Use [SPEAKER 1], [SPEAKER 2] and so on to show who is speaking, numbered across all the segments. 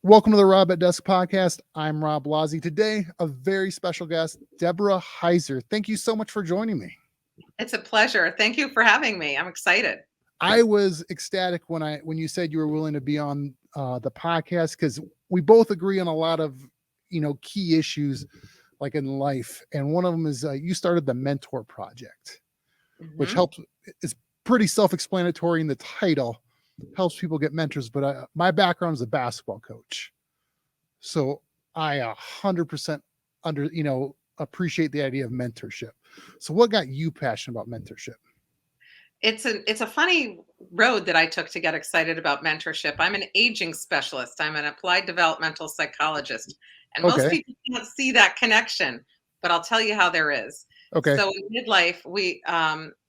[SPEAKER 1] Welcome to the RobatDesk podcast. I'm Rob Lazzi. Today, a very special guest, Deborah Heiser. Thank you so much for joining me.
[SPEAKER 2] It's a pleasure. Thank you for having me. I'm excited.
[SPEAKER 1] I was ecstatic when you said you were willing to be on the podcast, because we both agree on a lot of key issues like in life, and one of them is you started the Mentor Project, which helps. It's pretty self-explanatory in the title. Helps people get mentors, but my background is a basketball coach, so I 100% appreciate the idea of mentorship. So what got you passionate about mentorship?
[SPEAKER 2] It's a funny road that I took to get excited about mentorship. I'm an aging specialist. I'm an applied developmental psychologist, and most people can't see that connection, but I'll tell you how there is.
[SPEAKER 1] Okay.
[SPEAKER 2] So in midlife, we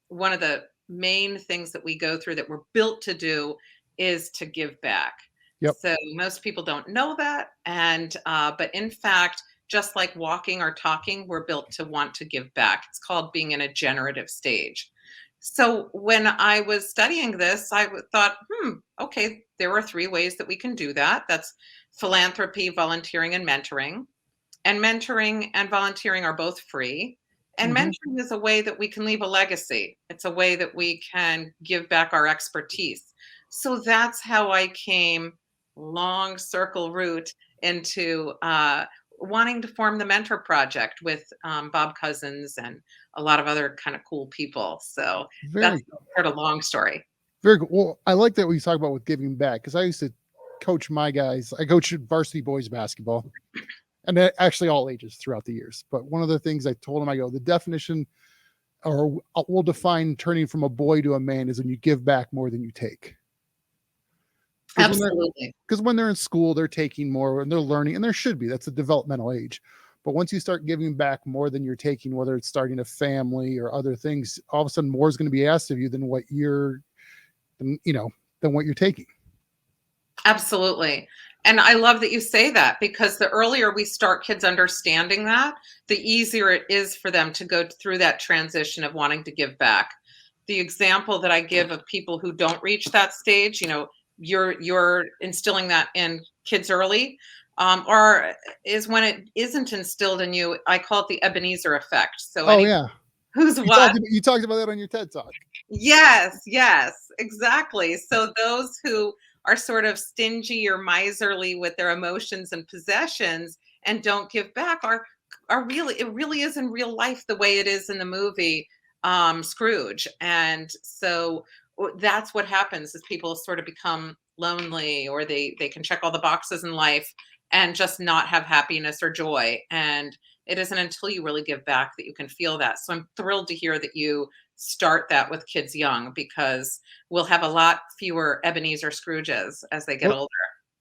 [SPEAKER 2] one of the main things that we go through that we're built to do is to give back.
[SPEAKER 1] Yep.
[SPEAKER 2] So most people don't know that, and but in fact, just like walking or talking, we're built to want to give back. It's called being in a generative stage. So when I was studying this, I thought, okay, there are 3 ways that we can do that. That's philanthropy, volunteering, and mentoring. And mentoring and volunteering are both free. And mentoring is a way that we can leave a legacy. It's a way that we can give back our expertise. So that's how I came, long circle route, into wanting to form the Mentor Project with Bob Cousins and a lot of other kind of cool people. So that's sort of long story.
[SPEAKER 1] Very cool. Well, I like that we talk about with giving back, because I used to coach my guys. I coached varsity boys basketball, and actually all ages throughout the years. But one of the things I told them, I go, the definition, or we'll define turning from a boy to a man, is when you give back more than you take.
[SPEAKER 2] Absolutely.
[SPEAKER 1] Because when they're in school, they're taking more and they're learning, and there should be. That's a developmental age. But once you start giving back more than you're taking, whether it's starting a family or other things, all of a sudden more is going to be asked of you than what you're taking.
[SPEAKER 2] Absolutely. And I love that you say that, because the earlier we start kids understanding that, the easier it is for them to go through that transition of wanting to give back. The example that I give of people who don't reach that stage, you're instilling that in kids early, or is when it isn't instilled in you. I call it the Ebenezer Effect. So
[SPEAKER 1] you talked about that on your TED Talk.
[SPEAKER 2] Yes, exactly. So those who are sort of stingy or miserly with their emotions and possessions and don't give back are it really is in real life the way it is in the movie Scrooge. And so that's what happens, is people sort of become lonely, or they can check all the boxes in life and just not have happiness or joy. And it isn't until you really give back that you can feel that. So I'm thrilled to hear that you start that with kids young, because we'll have a lot fewer Ebenezer Scrooges as they get older.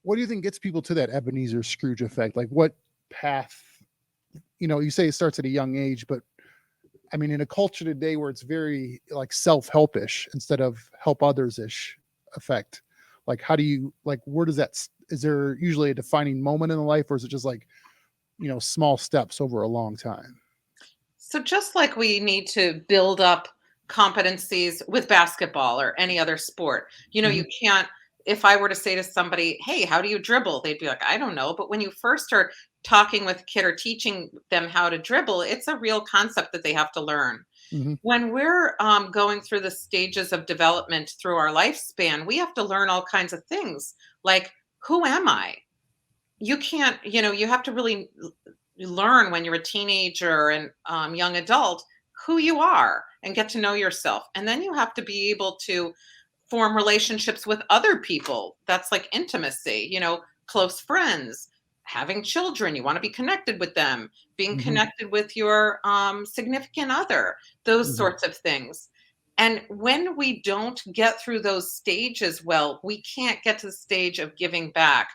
[SPEAKER 1] What do you think gets people to that Ebenezer Scrooge effect? Like, what path? You say it starts at a young age, but I mean, in a culture today where it's very like self-helpish instead of help others-ish effect, like how do you, like, where does that, is there usually a defining moment in the life, or is it just like, small steps over a long time?
[SPEAKER 2] So just like we need to build up competencies with basketball or any other sport, you can't, if I were to say to somebody, hey, how do you dribble? They'd be like, I don't know. But when you first are talking with a kid or teaching them how to dribble, it's a real concept that they have to learn. When we're going through the stages of development through our lifespan, we have to learn all kinds of things, like, who am I? You can't, you have to really learn when you're a teenager and young adult who you are and get to know yourself. And then you have to be able to form relationships with other people. That's like intimacy, close friends, having children. You want to be connected with them, being connected with your significant other, those sorts of things. And when we don't get through those stages, well, we can't get to the stage of giving back.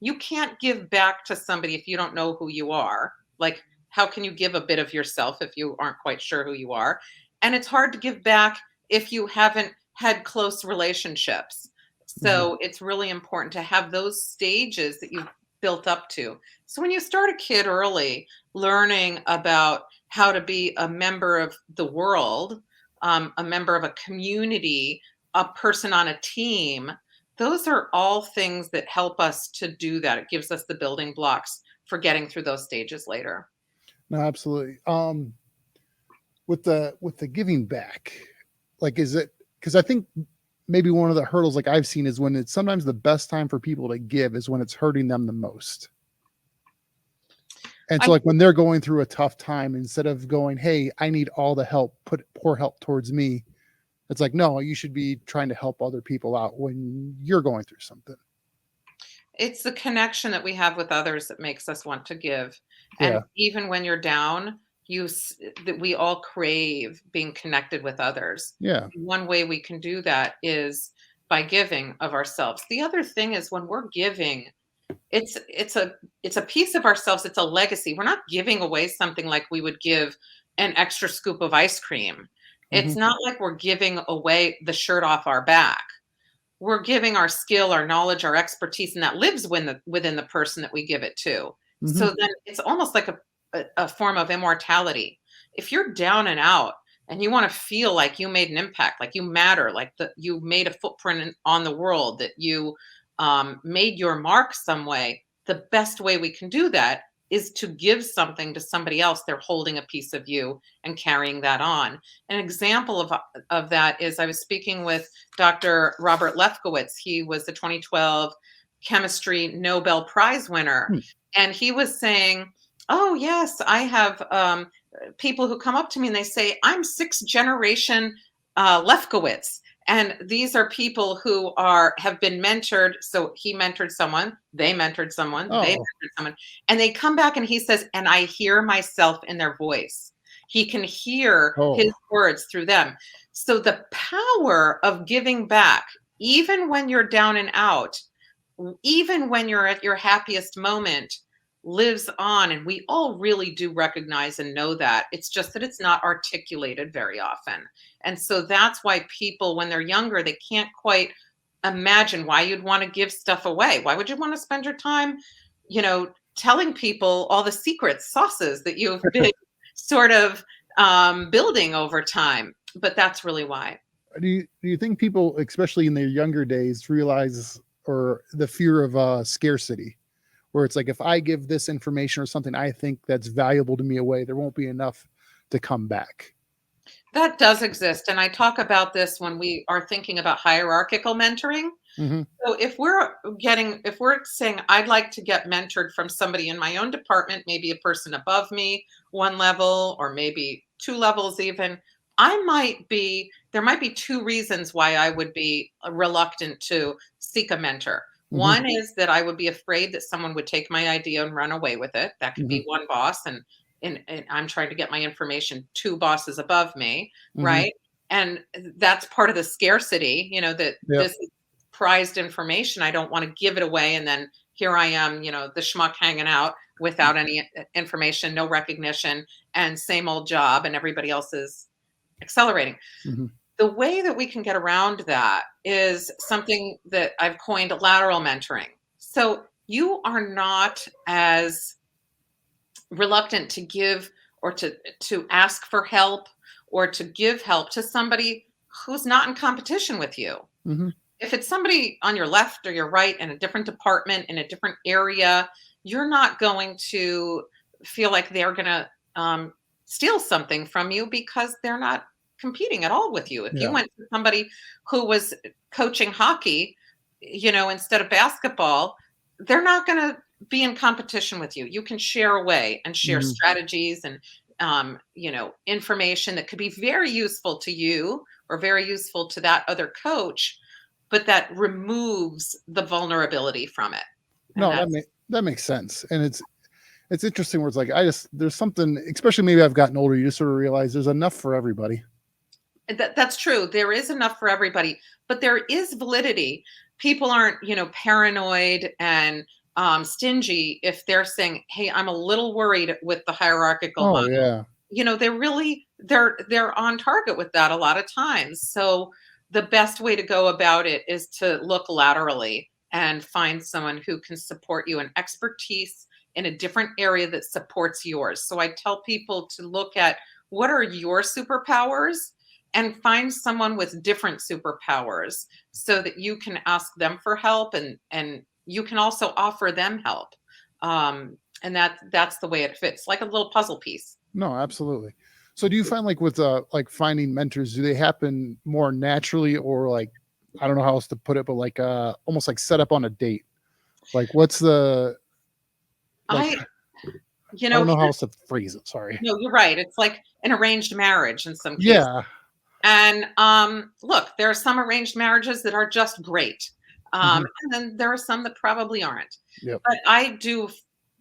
[SPEAKER 2] You can't give back to somebody if you don't know who you are. Like, how can you give a bit of yourself if you aren't quite sure who you are? And it's hard to give back if you haven't had close relationships. So it's really important to have those stages that you've built up to. So when you start a kid early, learning about how to be a member of the world, a member of a community, a person on a team, Those are all things that help us to do that. It gives us the building blocks for getting through those stages later.
[SPEAKER 1] No, absolutely. With the giving back, like, is it, because I think maybe one of the hurdles, like I've seen, is when it's sometimes the best time for people to give is when it's hurting them the most. And so,
[SPEAKER 2] I
[SPEAKER 1] like, when they're going through a tough time, instead of going, hey, I need all the help, pour help towards me, it's like, no, you should be trying to help other people out when you're going through something.
[SPEAKER 2] It's the connection that we have with others that makes us want to give. And
[SPEAKER 1] Yeah.
[SPEAKER 2] even when you're down, that we all crave being connected with others.
[SPEAKER 1] Yeah.
[SPEAKER 2] One way we can do that is by giving of ourselves. The other thing is when we're giving, it's a piece of ourselves, it's a legacy. We're not giving away something like we would give an extra scoop of ice cream.
[SPEAKER 1] Hmm.
[SPEAKER 2] It's not like we're giving away the shirt off our back. We're giving our skill, our knowledge, our expertise, and that lives within the person that we give it to.
[SPEAKER 1] Hmm.
[SPEAKER 2] So then it's almost like a form of immortality. If you're down and out and you want to feel like you made an impact, like you matter, like you made a footprint on the world, that you made your mark some way, the best way we can do that is to give something to somebody else. They're holding a piece of you and carrying that on. An example of that is I was speaking with Dr. Robert Lefkowitz. He was the 2012 chemistry Nobel Prize winner.
[SPEAKER 1] Hmm.
[SPEAKER 2] And he was saying, oh, yes, I have people who come up to me and they say, I'm sixth generation Lefkowitz. And these are people who have been mentored. So he mentored someone, they mentored someone, they
[SPEAKER 1] Oh.
[SPEAKER 2] mentored someone, and they come back and he says, and I hear myself in their voice. He can hear his
[SPEAKER 1] Oh.
[SPEAKER 2] words through them. So the power of giving back, even when you're down and out, even when you're at your happiest moment, lives on. And we all really do recognize and know that. It's just that it's not articulated very often. And so that's why people, when they're younger, they can't quite imagine why you'd want to give stuff away. Why would you want to spend your time, telling people all the secret sauces that you've been sort of building over time? But that's really why.
[SPEAKER 1] Do you think people, especially in their younger days, realize, or the fear of scarcity, where it's like, if I give this information or something I think that's valuable to me away, there won't be enough to come back?
[SPEAKER 2] That does exist. And I talk about this when we are thinking about hierarchical mentoring.
[SPEAKER 1] Hmm.
[SPEAKER 2] So if we're saying, I'd like to get mentored from somebody in my own department, maybe a person above me, one level, or maybe two levels even, there might be two reasons why I would be reluctant to seek a mentor.
[SPEAKER 1] Hmm.
[SPEAKER 2] One is that I would be afraid that someone would take my idea and run away with it. That could
[SPEAKER 1] Hmm.
[SPEAKER 2] be one boss, and I'm trying to get my information two bosses above me,
[SPEAKER 1] Hmm.
[SPEAKER 2] right? And that's part of the scarcity, that
[SPEAKER 1] Yep.
[SPEAKER 2] this is prized information. I don't want to give it away. And then here I am, the schmuck hanging out without any information, no recognition, and same old job, and everybody else is accelerating.
[SPEAKER 1] Hmm.
[SPEAKER 2] The way that we can get around that is something that I've coined lateral mentoring. So you are not as reluctant to give or to ask for help or to give help to somebody who's not in competition with you.
[SPEAKER 1] Hmm.
[SPEAKER 2] If it's somebody on your left or your right in a different department, in a different area, you're not going to feel like they're going to steal something from you because they're not competing at all with you. If you
[SPEAKER 1] Yeah.
[SPEAKER 2] went to somebody who was coaching hockey, instead of basketball, they're not going to be in competition with you. You can share away and share
[SPEAKER 1] Hmm.
[SPEAKER 2] strategies and information that could be very useful to you or very useful to that other coach, but that removes the vulnerability from it. And
[SPEAKER 1] No, that makes sense. And it's interesting where it's like, there's something, especially maybe I've gotten older, you just sort of realize there's enough for everybody.
[SPEAKER 2] that's true. There is enough for everybody, but there is validity. People aren't, paranoid and stingy if they're saying, "Hey, I'm a little worried with the hierarchical
[SPEAKER 1] Oh
[SPEAKER 2] model."
[SPEAKER 1] yeah.
[SPEAKER 2] They're on target with that a lot of times. So the best way to go about it is to look laterally and find someone who can support you, an expertise in a different area that supports yours. So I tell people to look at what are your superpowers and find someone with different superpowers so that you can ask them for help, and you can also offer them help. And that's the way it fits, like a little puzzle piece.
[SPEAKER 1] No, absolutely. So do you find like with like finding mentors, do they happen more naturally, or like, I don't know how else to put it, but like almost like set up on a date? Like what's the like
[SPEAKER 2] I, you
[SPEAKER 1] I
[SPEAKER 2] know,
[SPEAKER 1] don't know how else to phrase it. Sorry.
[SPEAKER 2] no, you're right. It's like an arranged marriage in some cases.
[SPEAKER 1] Yeah.
[SPEAKER 2] And look, there are some arranged marriages that are just great.
[SPEAKER 1] Mhm.
[SPEAKER 2] And then there are some that probably aren't.
[SPEAKER 1] Yep.
[SPEAKER 2] But I do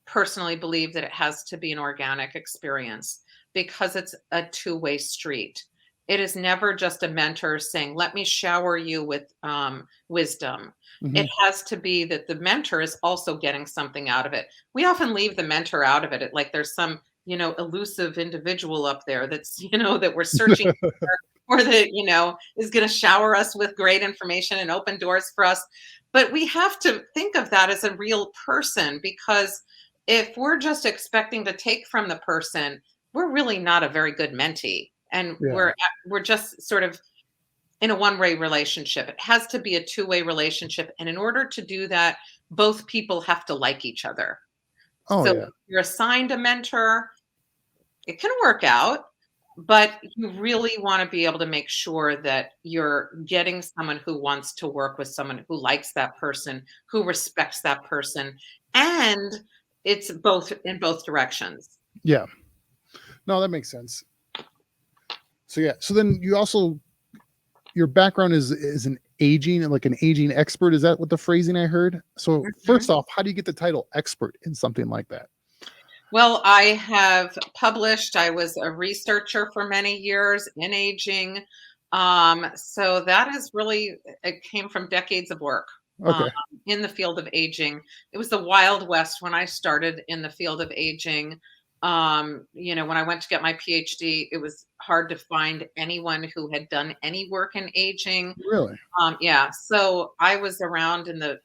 [SPEAKER 2] personally believe that it has to be an organic experience because it's a two-way street. It is never just a mentor saying, let me shower you with wisdom. It
[SPEAKER 1] Mhm.
[SPEAKER 2] has to be that the mentor is also getting something out of it. We often leave the mentor out of it. Like there's some, elusive individual up there that's, that we're searching or that, is going to shower us with great information and open doors for us. But we have to think of that as a real person, because if we're just expecting to take from the person, we're really not a very good mentee. And
[SPEAKER 1] Yeah.
[SPEAKER 2] we're just sort of in a one-way relationship. It has to be a two-way relationship. And in order to do that, both people have to like each other.
[SPEAKER 1] Oh
[SPEAKER 2] So
[SPEAKER 1] yeah.
[SPEAKER 2] if you're assigned a mentor, it can work out, but you really want to be able to make sure that you're getting someone who wants to work with someone who likes that person, who respects that person, and it's both in both directions.
[SPEAKER 1] Yeah. No, that makes sense. So yeah. So then you also, your background is an aging and like an aging expert. Is that what the phrasing I heard? So
[SPEAKER 2] Mhm.
[SPEAKER 1] first off, how do you get the title expert in something like that?
[SPEAKER 2] Well, I have published. I was a researcher for many years in aging. So that is really, it came from decades of work um,
[SPEAKER 1] Okay.
[SPEAKER 2] in the field of aging. It was the Wild West when I started in the field of aging. When I went to get my PhD, it was hard to find anyone who had done any work in aging.
[SPEAKER 1] Really?
[SPEAKER 2] Yeah, so I was around in the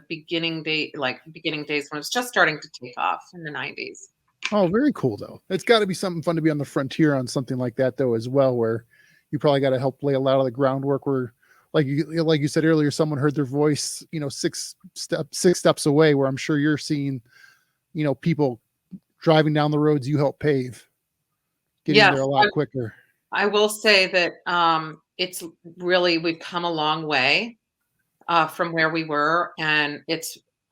[SPEAKER 2] beginning days when it was just starting to take off in the 90s.
[SPEAKER 1] Oh, very cool though. It's got to be something fun to be on the frontier on something like that though as well, where you probably got to help lay a lot of the groundwork where like you said earlier, someone heard their voice, six steps away, where I'm sure you're seeing, people driving down the roads you help pave, getting
[SPEAKER 2] Yes,
[SPEAKER 1] there a lot quicker.
[SPEAKER 2] I will say that it's really we've come a long way from where we were, and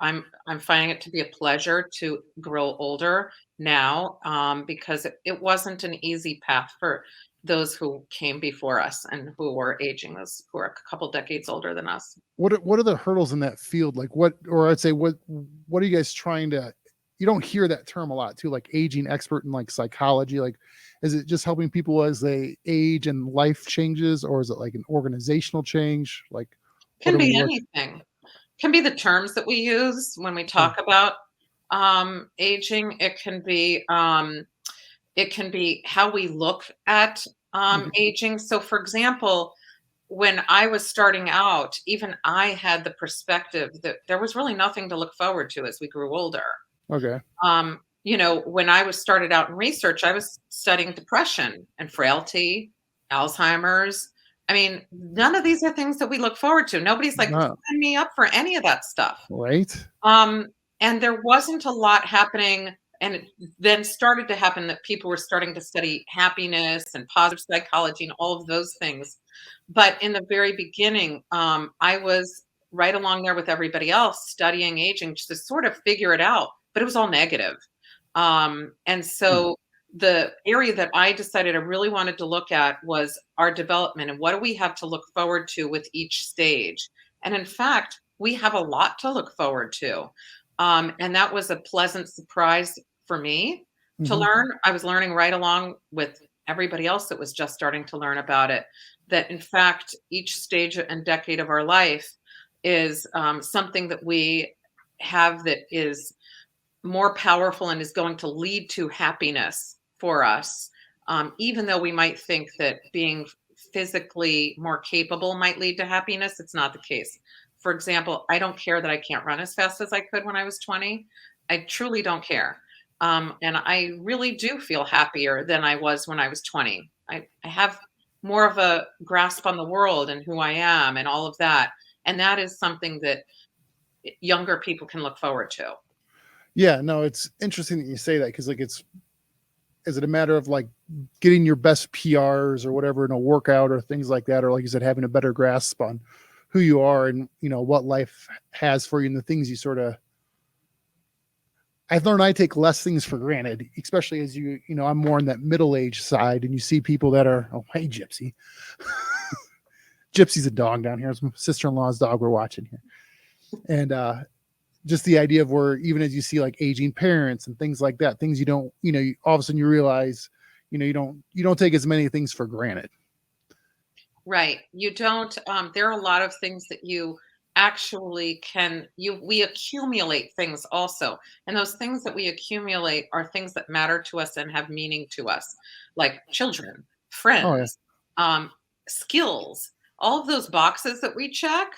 [SPEAKER 2] I'm finding it to be a pleasure to grow older now, because it wasn't an easy path for those who came before us and who were aging, those who are a couple decades older than us.
[SPEAKER 1] What are the hurdles in that field? Like or I'd say what are you guys trying to, you don't hear that term a lot too, like aging expert in like psychology. Like, is it just helping people as they age and life changes, or is it like an organizational change? Like, what
[SPEAKER 2] Can
[SPEAKER 1] are we
[SPEAKER 2] be
[SPEAKER 1] looking?
[SPEAKER 2] anything. Can be the terms that we use when we
[SPEAKER 1] Oh,
[SPEAKER 2] talk about aging. It can be how we look at
[SPEAKER 1] mhm.
[SPEAKER 2] aging. So, for example, when I was starting out, even I had the perspective that there was really nothing to look forward to as we grew older.
[SPEAKER 1] Okay.
[SPEAKER 2] When I was started out in research, I was studying depression and frailty, Alzheimer's. I mean, none of these are things that we look forward to. Nobody's like,
[SPEAKER 1] No,
[SPEAKER 2] sign me up for any of that stuff.
[SPEAKER 1] right.
[SPEAKER 2] Um, and there wasn't a lot happening. And it then started to happen that people were starting to study happiness and positive psychology and all of those things. But in the very beginning, I was right along there with everybody else studying aging just to sort of figure it out, but it was all negative. And
[SPEAKER 1] Hmm.
[SPEAKER 2] so the area that I decided I really wanted to look at was our development and what do we have to look forward to with each stage. And in fact, we have a lot to look forward to. And that was a pleasant surprise for me to
[SPEAKER 1] Hmm.
[SPEAKER 2] learn. I was learning right along with everybody else that was just starting to learn about it. That in fact, each stage and decade of our life is something that we have that is more powerful and is going to lead to happiness for us. Even though we might think that being physically more capable might lead to happiness, it's not the case. For example, I don't care that I can't run as fast as I could when I was 20. I truly don't care. And I really do feel happier than I was when I was 20. I have more of a grasp on the world and who I am and all of that. And that is something that younger people can look forward to.
[SPEAKER 1] Yeah, no, it's interesting that you say that, because like is it a matter of like getting your best PRs or whatever in a workout or things like that, or like you said, having a better grasp on who you are and what life has for you and the things you sort of. I've learned I take less things for granted, especially as I'm more on that middle-aged side, and you see people that are, oh, hey, Gypsy. Gypsy's a dog down here. It's my sister-in-law's dog we're watching here. And just the idea of where, even as you see like aging parents and things like that, things you don't, all of a sudden you realize, you don't take as many things for granted.
[SPEAKER 2] Right. You don't, there are a lot of things that you actually we accumulate things also. And those things that we accumulate are things that matter to us and have meaning to us, like children,
[SPEAKER 1] Oh yeah.
[SPEAKER 2] friends, skills, all of those boxes that we check.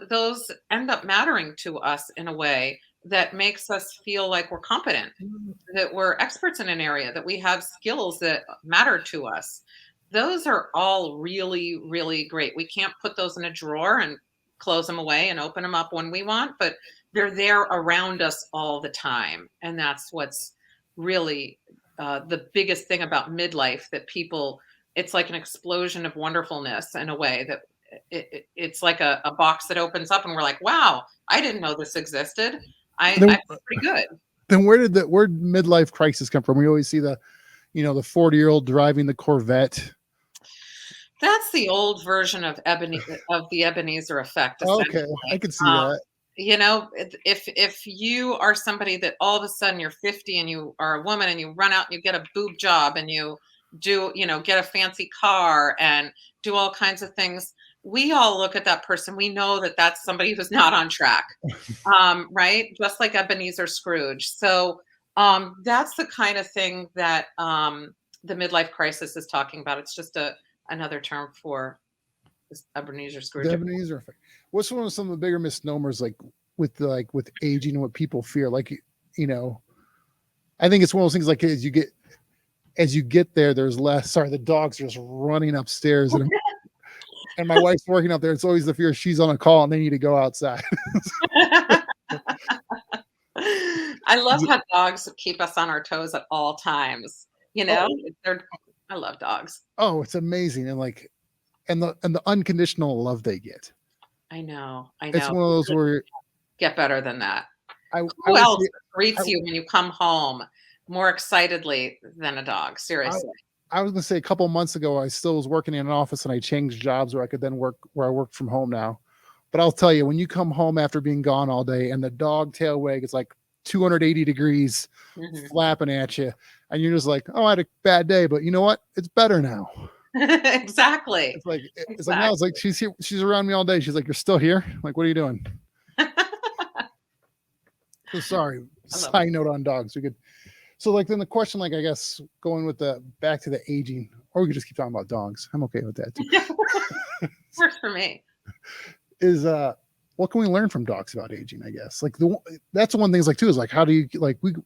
[SPEAKER 2] Those end up mattering to us in a way that makes us feel like we're competent, that we're experts in an area, that we have skills that matter to us. Those are all really, really great. We can't put those in a drawer and close them away and open them up when we want, but they're there around us all the time. And that's what's really the biggest thing about midlife, that people, it's like an explosion of wonderfulness in a way that it's like a box that opens up and we're like, wow, I didn't know this existed. I feel pretty good.
[SPEAKER 1] Then where did midlife crisis come from? We always see the 40-year-old driving the Corvette.
[SPEAKER 2] That's the old version of the Ebenezer Effect.
[SPEAKER 1] Okay, I can see that.
[SPEAKER 2] If you are somebody that all of a sudden you're 50 and you are a woman and you run out and you get a boob job and you do, get a fancy car and do all kinds of things, we all look at that person. We know that that's somebody who's not on track, right? Just like Ebenezer Scrooge. So that's the kind of thing that the midlife crisis is talking about. It's just another term for Ebenezer Scrooge.
[SPEAKER 1] The Ebenezer Effect. What's some of the bigger misnomers with aging and what people fear? I think it's one of those things, like as you get there, there's less. Sorry, the dogs are just running upstairs, and my wife's working up there. It's always the fear she's on a call and they need to go outside.
[SPEAKER 2] I love how dogs keep us on our toes at all times. I love dogs.
[SPEAKER 1] Oh, it's amazing. And the unconditional love they get.
[SPEAKER 2] I know.
[SPEAKER 1] It's one of those where
[SPEAKER 2] get better than that.
[SPEAKER 1] Who
[SPEAKER 2] else greets you when you come home more excitedly than a dog? Seriously.
[SPEAKER 1] I was going to say, a couple of months ago, I still was working in an office and I changed jobs where I could then work where I work from home now. But I'll tell you, when you come home after being gone all day and the dog tail wag is like 280 degrees flapping at you, and you're just like, oh, I had a bad day, but you know what? It's better now.
[SPEAKER 2] Exactly.
[SPEAKER 1] It's like now it's like she's here, she's around me all day. She's like, you're still here? Like, what are you doing? So sorry. Side note on dogs. We could. So then the question, I guess going with back to the aging, or we could just keep talking about dogs. I'm okay with that too.
[SPEAKER 2] Works for me.
[SPEAKER 1] Is what can we learn from dogs about aging? I guess that's one thing too, is how do you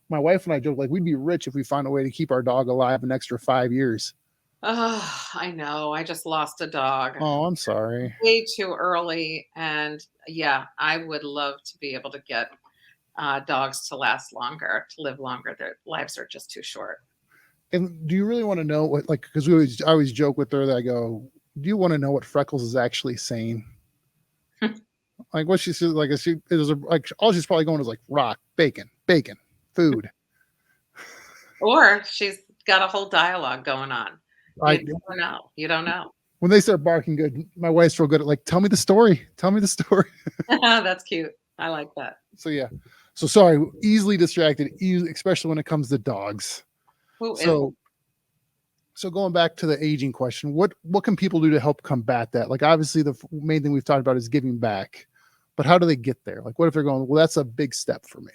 [SPEAKER 1] my wife and I joke, we'd be rich if we found a way to keep our dog alive an extra 5 years.
[SPEAKER 2] Oh, I know. I just lost a dog.
[SPEAKER 1] Oh, I'm sorry.
[SPEAKER 2] Way too early. And yeah, I would love to be able to get dogs to last longer, to live longer. Their lives are just too short.
[SPEAKER 1] And do you really want to know what, because I always joke with her that I go, do you want to know what Freckles is actually saying? What she says, all she's probably going is rock, bacon, food.
[SPEAKER 2] Or she's got a whole dialogue going on. You don't know.
[SPEAKER 1] When they start barking good, my wife's real good at tell me the story.
[SPEAKER 2] That's cute. I like that.
[SPEAKER 1] So yeah. So sorry, easily distracted, especially when it comes to dogs. So going back to the aging question, what can people do to help combat that? Obviously the main thing we've talked about is giving back, but how do they get there? What if they're going, well, that's a big step for me?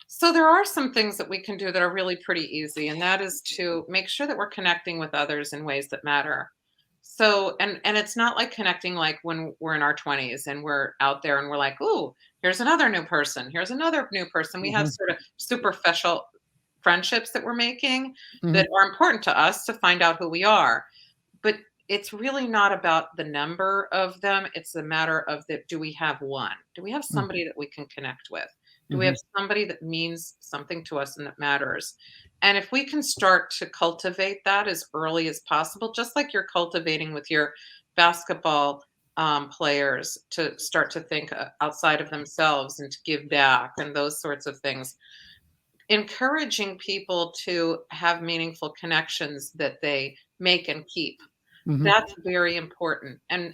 [SPEAKER 2] So there are some things that we can do that are really pretty easy, and that is to make sure that we're connecting with others in ways that matter. So, and it's not like connecting when we're in our 20s and we're out there and we're like, ooh, here's another new person. Here's another new person. We have sort of superficial friendships that we're making that are important to us to find out who we are. But it's really not about the number of them. It's a matter of do we have one? Do we have
[SPEAKER 1] Mm,
[SPEAKER 2] somebody that we can connect with? Do we have
[SPEAKER 1] mhm,
[SPEAKER 2] somebody that means something to us and that matters? And if we can start to cultivate that as early as possible, just like you're cultivating with your basketball players to start to think outside of themselves and to give back and those sorts of things, encouraging people to have meaningful connections that they make and keep.
[SPEAKER 1] mhm.
[SPEAKER 2] That's very important. And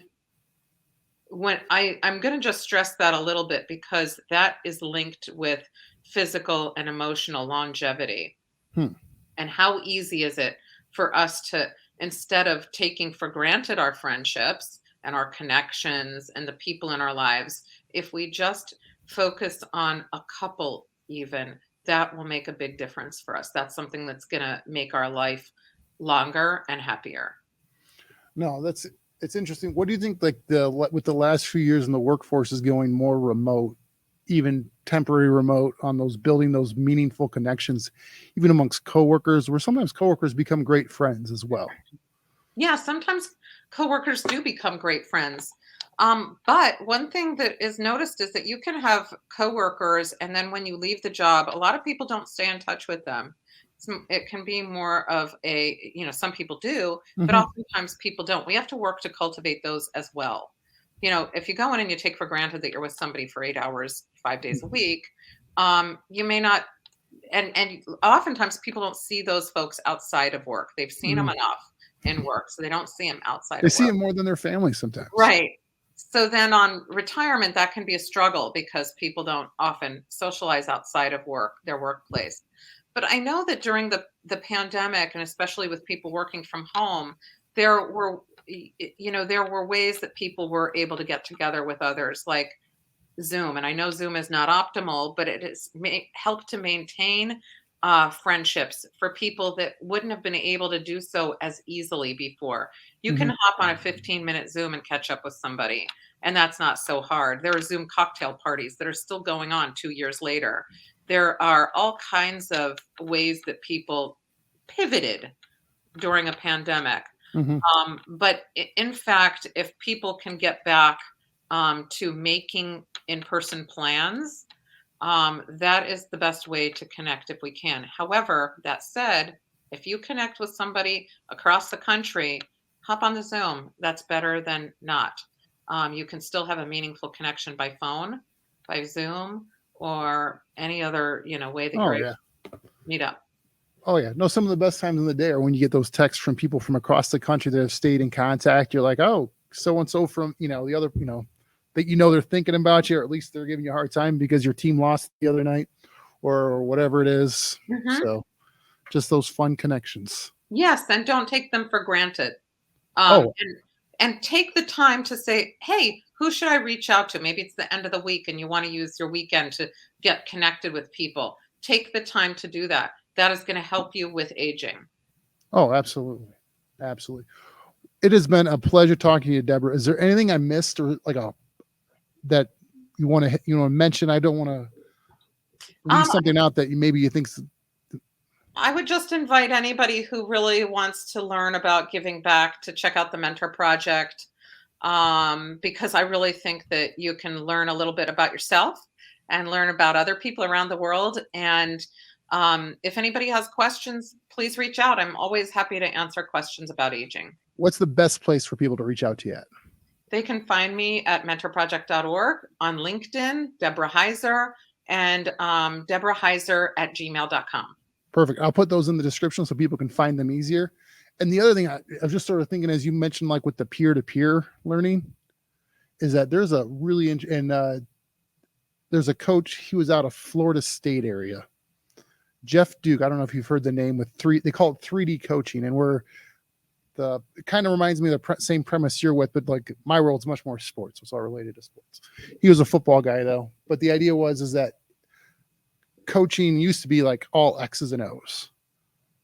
[SPEAKER 2] when I'm going to just stress that a little bit because that is linked with physical and emotional longevity.
[SPEAKER 1] Hmm.
[SPEAKER 2] And how easy is it for us to, instead of taking for granted our friendships and our connections and the people in our lives, if we just focus on a couple, even that will make a big difference for us. That's something that's going to make our life longer and happier.
[SPEAKER 1] No, it's interesting. What do you think? Like with the last few years and the workforce is going more remote, even temporary remote, on those building those meaningful connections, even amongst coworkers, where sometimes coworkers become great friends as well.
[SPEAKER 2] Yeah, sometimes coworkers do become great friends. But one thing that is noticed is that you can have coworkers, and then when you leave the job, a lot of people don't stay in touch with them. It can be more of some people do, but
[SPEAKER 1] Hmm.
[SPEAKER 2] oftentimes people don't. We have to work to cultivate those as well. If you go in and you take for granted that you're with somebody for 8 hours, 5 days a week, you may not. And oftentimes people don't see those folks outside of work. They've seen them
[SPEAKER 1] Hmm.
[SPEAKER 2] enough in work, so they don't see them outside
[SPEAKER 1] They
[SPEAKER 2] of
[SPEAKER 1] see
[SPEAKER 2] work.
[SPEAKER 1] it more than their family sometimes.
[SPEAKER 2] Right. So then on retirement, that can be a struggle because people don't often socialize outside of work, their workplace. But I know that during the pandemic, and especially with people working from home, there were there were ways that people were able to get together with others, like Zoom. And I know Zoom is not optimal, but it has helped to maintain friendships for people that wouldn't have been able to do so as easily before. You can
[SPEAKER 1] Hmm.
[SPEAKER 2] hop on a 15-minute Zoom and catch up with somebody, and that's not so hard. There are Zoom cocktail parties that are still going on 2 years later. There are all kinds of ways that people pivoted during a pandemic.
[SPEAKER 1] Hmm.
[SPEAKER 2] But in fact, if people can get back to making in person plans, that is the best way to connect if we can. However, that said, if you connect with somebody across the country, hop on the Zoom. That's better than not. You can still have a meaningful connection by phone, by Zoom, or any other way that
[SPEAKER 1] Oh
[SPEAKER 2] you're able
[SPEAKER 1] yeah.
[SPEAKER 2] to meet up.
[SPEAKER 1] Oh yeah. No, some of the best times in the day are when you get those texts from people from across the country that have stayed in contact. You're like, oh, so and so from the other that they're thinking about you, or at least they're giving you a hard time because your team lost the other night or whatever it is.
[SPEAKER 2] Mhm.
[SPEAKER 1] So just those fun connections.
[SPEAKER 2] Yes, and don't take them for granted.
[SPEAKER 1] Oh,
[SPEAKER 2] And take the time to say, "Hey, who should I reach out to?" Maybe it's the end of the week and you want to use your weekend to get connected with people. Take the time to do that. That is going to help you with aging.
[SPEAKER 1] oh, absolutely. Absolutely. It has been a pleasure talking to you, Deborah. Is there anything I missed or that you want to mention? I don't want to leave
[SPEAKER 2] Um,
[SPEAKER 1] something out that you think.
[SPEAKER 2] I would just invite anybody who really wants to learn about giving back to check out the Mentor Project, because I really think that you can learn a little bit about yourself and learn about other people around the world. And if anybody has questions, please reach out. I'm always happy to answer questions about aging.
[SPEAKER 1] What's the best place for people to reach out to you at?
[SPEAKER 2] They can find me at mentorproject.org, on LinkedIn, Deborah Heiser, and deborahheiser@gmail.com.
[SPEAKER 1] Perfect. I'll put those in the description so people can find them easier. And the other thing I was just sort of thinking, as you mentioned, like with the peer-to-peer learning, is that there's a really there's a coach. He was out of Florida State area, Jeff Duke. I don't know if you've heard the name. They call it 3D coaching, and it kind of reminds me of the same premise you're with, but like my world's much more sports. It's all related to sports. He was a football guy though, but the idea is that coaching used to be like all X's and O's,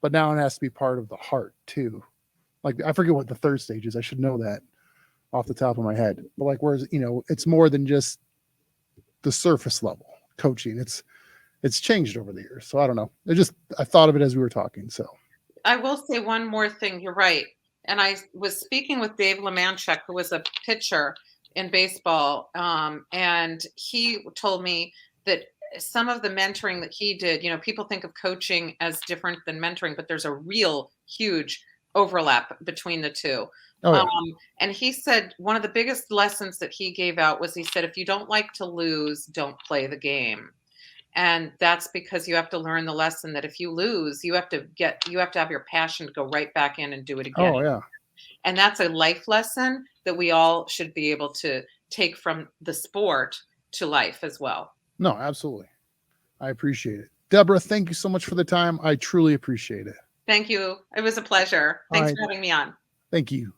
[SPEAKER 1] but now it has to be part of the heart too. Like I forget what the third stage is. I should know that off the top of my head. But like, whereas it's more than just the surface level coaching. It's changed over the years. So I don't know. I thought of it as we were talking. So
[SPEAKER 2] I will say one more thing. You're right. And I was speaking with Dave Lemanchuk, who was a pitcher in baseball. And he told me that some of the mentoring that he did, people think of coaching as different than mentoring, but there's a real huge overlap between the two.
[SPEAKER 1] Oh, yeah.
[SPEAKER 2] And he said one of the biggest lessons that he gave out was, he said, if you don't like to lose, don't play the game. And that's because you have to learn the lesson that if you lose, you have to have your passion to go right back in and do it again.
[SPEAKER 1] Oh, yeah.
[SPEAKER 2] And that's a life lesson that we all should be able to take from the sport to life as well.
[SPEAKER 1] No, absolutely. I appreciate it. Deborah, thank you so much for the time. I truly appreciate it.
[SPEAKER 2] Thank you. It was a pleasure. Thanks
[SPEAKER 1] right.
[SPEAKER 2] for having me on.
[SPEAKER 1] Thank you.